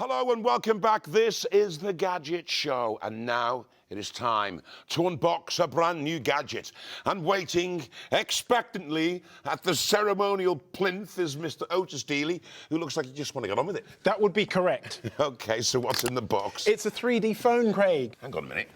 Hello and welcome back. This is the Gadget Show, and now it is time to unbox a brand new gadget. And waiting expectantly at the ceremonial plinth is Mr. Otis Dealey, who looks like he just want to get on with it. That would be correct. Okay, so what's in the box? It's a 3D phone, Craig. Hang on a minute.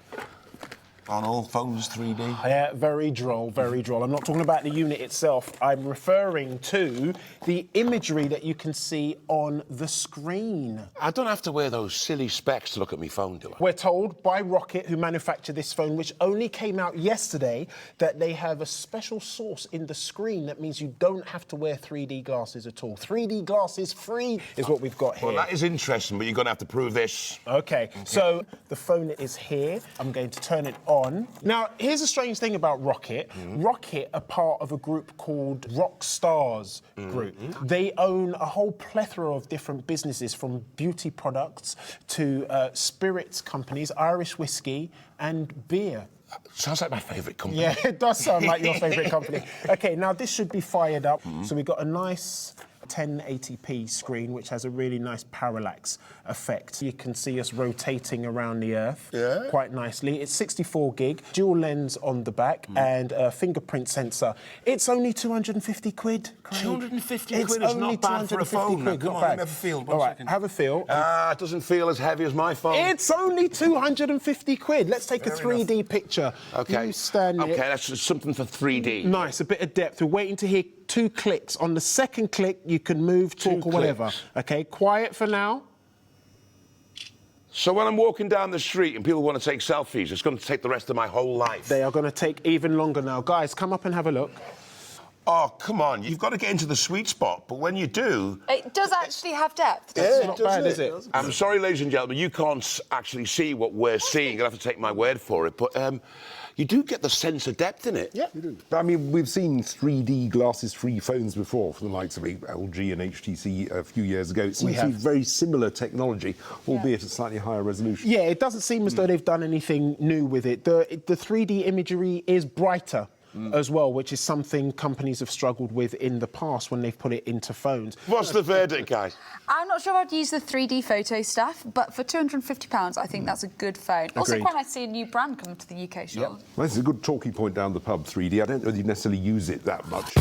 Aren't all phones 3D? Yeah, very droll, very droll. I'm not talking about the unit itself. I'm referring to the imagery that you can see on the screen. I don't have to wear those silly specs to look at my phone, do I? We're told by ROKiT, who manufacture this phone, which only came out yesterday, that they have a special source in the screen that means you don't have to wear 3D glasses at all. 3D glasses free is what we've got here. Well, that is interesting, but you're going to have to prove this. Okay, so the phone is here. I'm going to turn it on. Now, here's a strange thing about ROKiT. ROKiT are part of a group called Rockstars Group. They own a whole plethora of different businesses, from beauty products to spirits companies, Irish whiskey and beer. Sounds like my favourite company. Yeah, it does sound like your favourite company. Okay, now this should be fired up. So we've got a nice 1080p screen, which has a really nice parallax effect. You can see us rotating around the Earth quite nicely. It's 64 gig, dual lens on the back, and a fingerprint sensor. It's only 250 quid, Craig. 250 it's quid is only not bad for a phone. Quid, Come not on, bad. let me have a feel. All right, have a feel. It doesn't feel as heavy as my phone. It's only 250 quid. Let's take a 3D picture. Okay. You stand okay, it. that's just something for 3D. Nice, a bit of depth. We're waiting to hear 2 clicks. On the second click, you can move, talk, or whatever. Okay, quiet for now. So when I'm walking down the street and people want to take selfies, it's going to take the rest of my whole life. They are going to take even longer now. Guys, come up and have a look. Oh, come on. You've got to get into the sweet spot. But when you do... It does actually have depth. It's not bad, is it? I'm sorry, ladies and gentlemen, you can't actually see what we're seeing. You'll have to take my word for it. But you do get the sense of depth in it. Yeah, you do. I mean, we've seen 3D glasses-free phones before from the likes of LG and HTC a few years ago. It seems to be very similar technology, albeit at slightly higher resolution. Yeah, it doesn't seem as though they've done anything new with it. The 3D imagery is brighter as well, which is something companies have struggled with in the past when they've put it into phones. What's the verdict, guys? I'm not sure I'd use the 3D photo stuff, but for £250, I think that's a good phone. Also, Agreed. quite nice to see a new brand come to the UK shop. Well, this is a good talking point down the pub, 3D. I don't really necessarily use it that much.